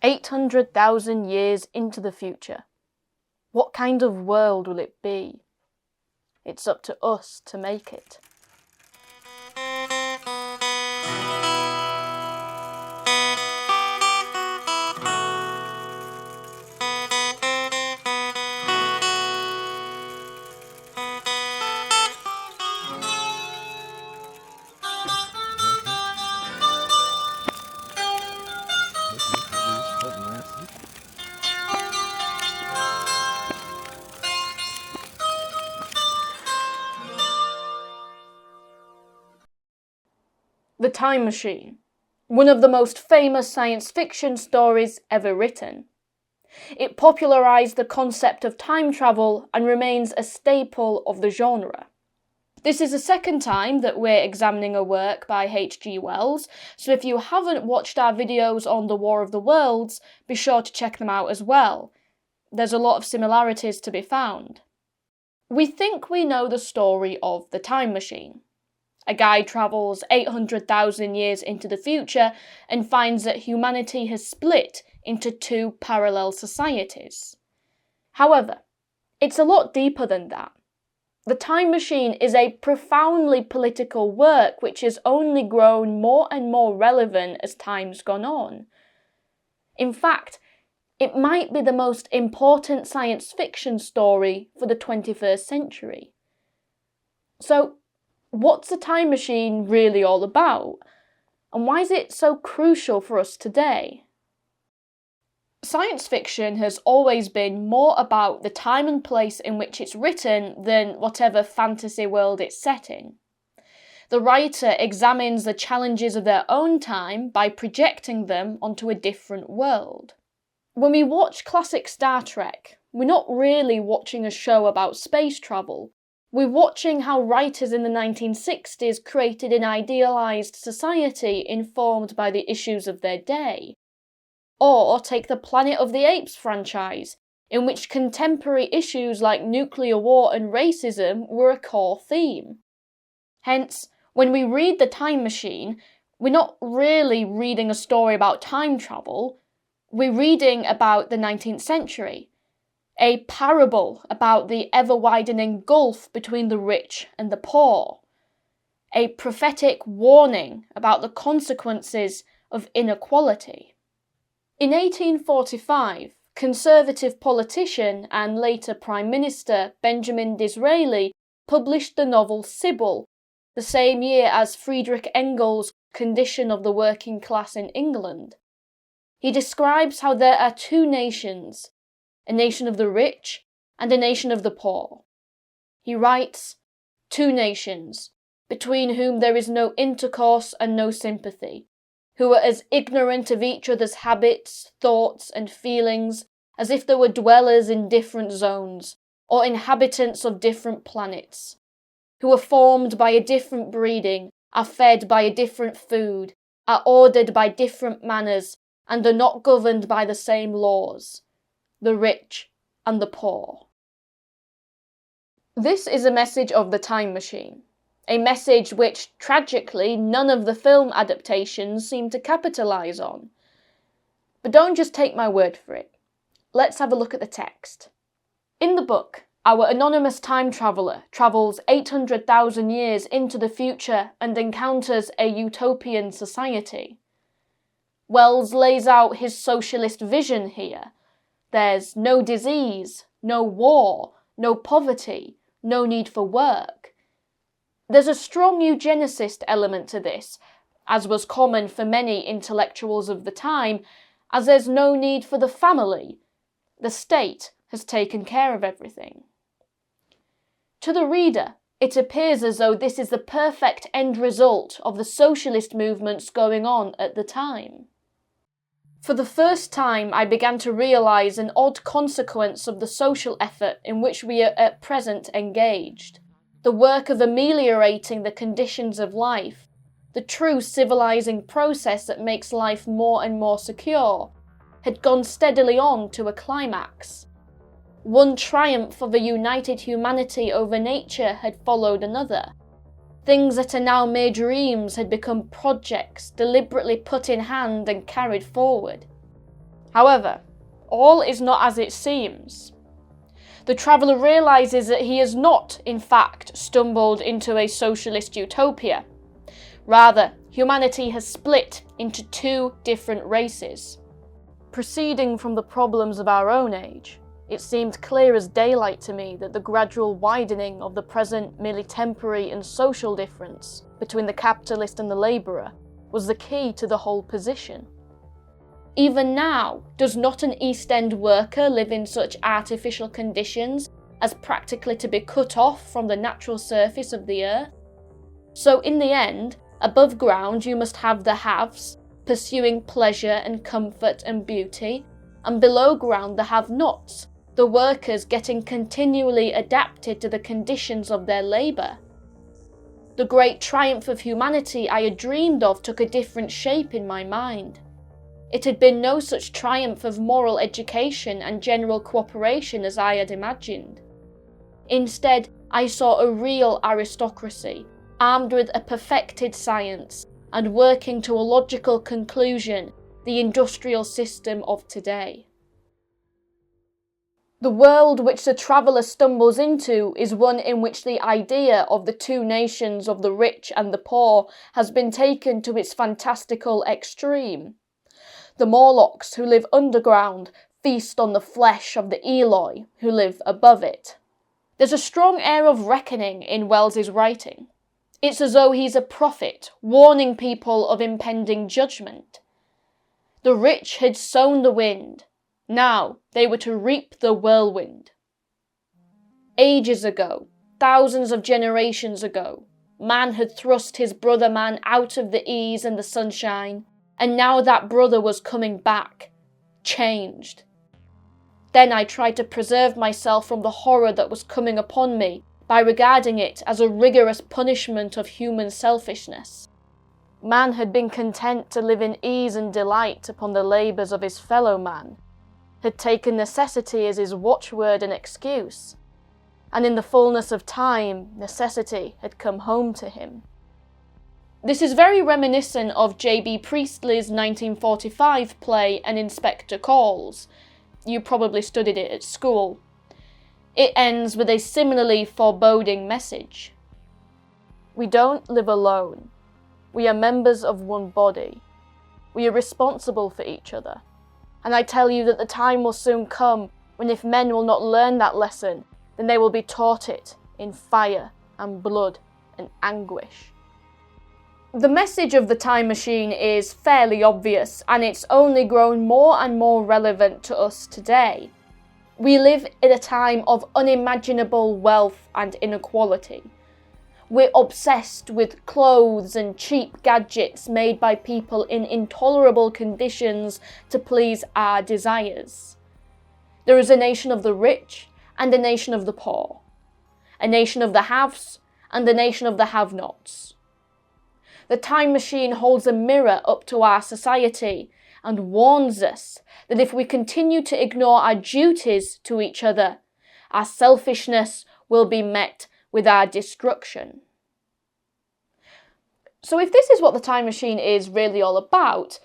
800,000 years into the future. What kind of world will it be? It's up to us to make it. The Time Machine, one of the most famous science fiction stories ever written. It popularized the concept of time travel and remains a staple of the genre. This is the second time that we're examining a work by H.G. Wells, so if you haven't watched our videos on the War of the Worlds, be sure to check them out as well. There's a lot of similarities to be found. We think we know the story of the Time Machine. A guy travels 800,000 years into the future and finds that humanity has split into two parallel societies. However, it's a lot deeper than that. The Time Machine is a profoundly political work which has only grown more and more relevant as time's gone on. In fact, it might be the most important science fiction story for the 21st century. So, what's the Time Machine really all about? And why is it so crucial for us today? Science fiction has always been more about the time and place in which it's written than whatever fantasy world it's set in. The writer examines the challenges of their own time by projecting them onto a different world. When we watch classic Star Trek, we're not really watching a show about space travel. We're watching how writers in the 1960s created an idealised society informed by the issues of their day. Or take the Planet of the Apes franchise, in which contemporary issues like nuclear war and racism were a core theme. Hence, when we read The Time Machine, we're not really reading a story about time travel, we're reading about the 19th century. A parable about the ever-widening gulf between the rich and the poor. A prophetic warning about the consequences of inequality. In 1845, Conservative politician and later Prime Minister Benjamin Disraeli published the novel Sybil, the same year as Friedrich Engels' Condition of the Working Class in England. He describes how there are two nations, a nation of the rich and a nation of the poor. He writes, "Two nations, between whom there is no intercourse and no sympathy, who are as ignorant of each other's habits, thoughts, and feelings as if they were dwellers in different zones, or inhabitants of different planets, who are formed by a different breeding, are fed by a different food, are ordered by different manners, and are not governed by the same laws, the rich and the poor." This is a message of the Time Machine. A message which, tragically, none of the film adaptations seem to capitalise on. But don't just take my word for it. Let's have a look at the text. In the book, our anonymous time traveller travels 800,000 years into the future and encounters a utopian society. Wells lays out his socialist vision here. There's no disease, no war, no poverty, no need for work. There's a strong eugenicist element to this, as was common for many intellectuals of the time, as there's no need for the family. The state has taken care of everything. To the reader, it appears as though this is the perfect end result of the socialist movements going on at the time. For the first time, I began to realise an odd consequence of the social effort in which we are at present engaged. The work of ameliorating the conditions of life, the true civilising process that makes life more and more secure, had gone steadily on to a climax. One triumph of a united humanity over nature had followed another. Things that are now mere dreams had become projects deliberately put in hand and carried forward. However, all is not as it seems. The traveller realises that he has not, in fact, stumbled into a socialist utopia. Rather, humanity has split into two different races. Proceeding from the problems of our own age, it seemed clear as daylight to me that the gradual widening of the present merely temporary and social difference between the capitalist and the labourer was the key to the whole position. Even now, does not an East End worker live in such artificial conditions as practically to be cut off from the natural surface of the earth? So in the end, above ground you must have the haves, pursuing pleasure and comfort and beauty, and below ground the have-nots, the workers getting continually adapted to the conditions of their labour. The great triumph of humanity I had dreamed of took a different shape in my mind. It had been no such triumph of moral education and general cooperation as I had imagined. Instead, I saw a real aristocracy, armed with a perfected science, and working to a logical conclusion, the industrial system of today. The world which the traveller stumbles into is one in which the idea of the two nations of the rich and the poor has been taken to its fantastical extreme. The Morlocks who live underground feast on the flesh of the Eloi who live above it. There's a strong air of reckoning in Wells's writing. It's as though he's a prophet, warning people of impending judgment. The rich had sown the wind. Now they were to reap the whirlwind. Ages ago, thousands of generations ago, man had thrust his brother man out of the ease and the sunshine, and now that brother was coming back, changed. Then I tried to preserve myself from the horror that was coming upon me by regarding it as a rigorous punishment of human selfishness. Man had been content to live in ease and delight upon the labours of his fellow man, had taken necessity as his watchword and excuse, and in the fullness of time, necessity had come home to him. This is very reminiscent of J.B. Priestley's 1945 play An Inspector Calls. You probably studied it at school. It ends with a similarly foreboding message. We don't live alone. We are members of one body. We are responsible for each other. And I tell you that the time will soon come when if men will not learn that lesson, then they will be taught it in fire and blood and anguish. The message of the time machine is fairly obvious, and it's only grown more and more relevant to us today. We live in a time of unimaginable wealth and inequality. We're obsessed with clothes and cheap gadgets made by people in intolerable conditions to please our desires. There is a nation of the rich and a nation of the poor, a nation of the haves and a nation of the have-nots. The time machine holds a mirror up to our society and warns us that if we continue to ignore our duties to each other, our selfishness will be met with our destruction. So if this is what the time machine is really all about,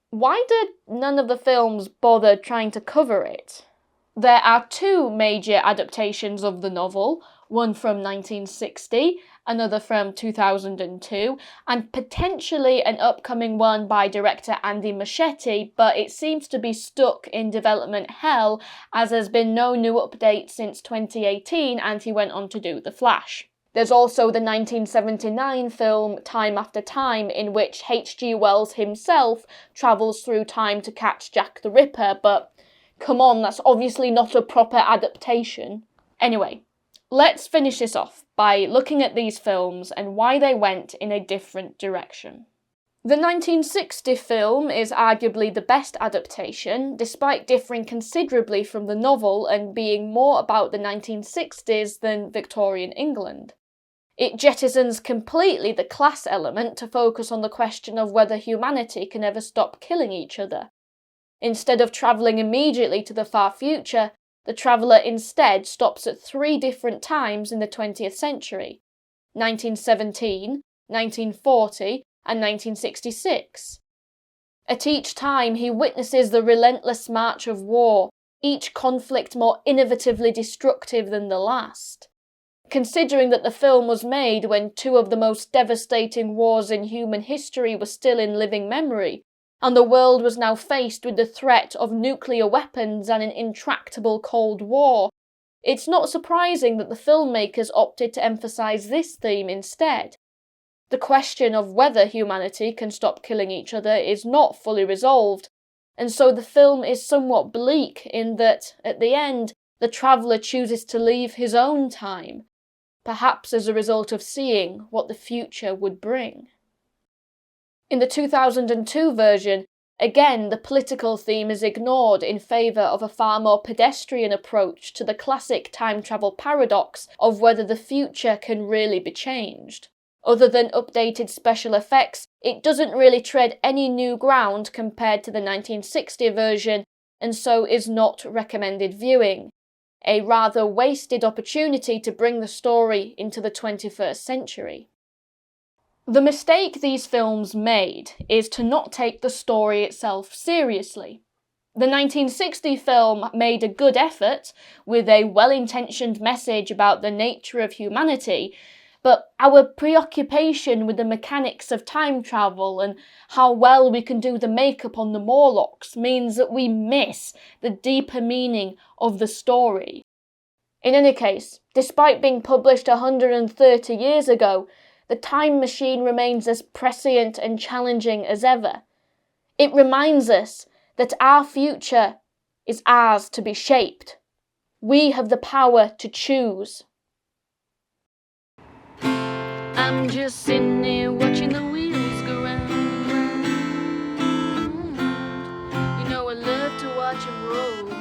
why did none of the films bother trying to cover it? There are two major adaptations of the novel, one from 1960, another from 2002, and potentially an upcoming one by director Andy Muschietti, but it seems to be stuck in development hell as there's been no new update since 2018 and he went on to do The Flash. There's also the 1979 film Time After Time, in which H.G. Wells himself travels through time to catch Jack the Ripper, but come on, that's obviously not a proper adaptation. Anyway, let's finish this off by looking at these films and why they went in a different direction. The 1960 film is arguably the best adaptation, despite differing considerably from the novel and being more about the 1960s than Victorian England. It jettisons completely the class element to focus on the question of whether humanity can ever stop killing each other. Instead of travelling immediately to the far future, the traveller instead stops at 3 different times in the 20th century: 1917, 1940, and 1966. At each time, he witnesses the relentless march of war, each conflict more innovatively destructive than the last. Considering that the film was made when two of the most devastating wars in human history were still in living memory, and the world was now faced with the threat of nuclear weapons and an intractable Cold War, it's not surprising that the filmmakers opted to emphasize this theme instead. The question of whether humanity can stop killing each other is not fully resolved, and so the film is somewhat bleak in that, at the end, the traveller chooses to leave his own time, perhaps as a result of seeing what the future would bring. In the 2002 version, again the political theme is ignored in favour of a far more pedestrian approach to the classic time travel paradox of whether the future can really be changed. Other than updated special effects, it doesn't really tread any new ground compared to the 1960 version, and so is not recommended viewing. A rather wasted opportunity to bring the story into the 21st century. The mistake these films made is to not take the story itself seriously. The 1960 film made a good effort, with a well-intentioned message about the nature of humanity, but our preoccupation with the mechanics of time travel and how well we can do the makeup on the Morlocks means that we miss the deeper meaning of the story. In any case, despite being published 130 years ago, The Time Machine remains as prescient and challenging as ever. It reminds us that our future is ours to be shaped. We have the power to choose. I'm just sitting here watching the wheels go round. You know I love to watch them roll.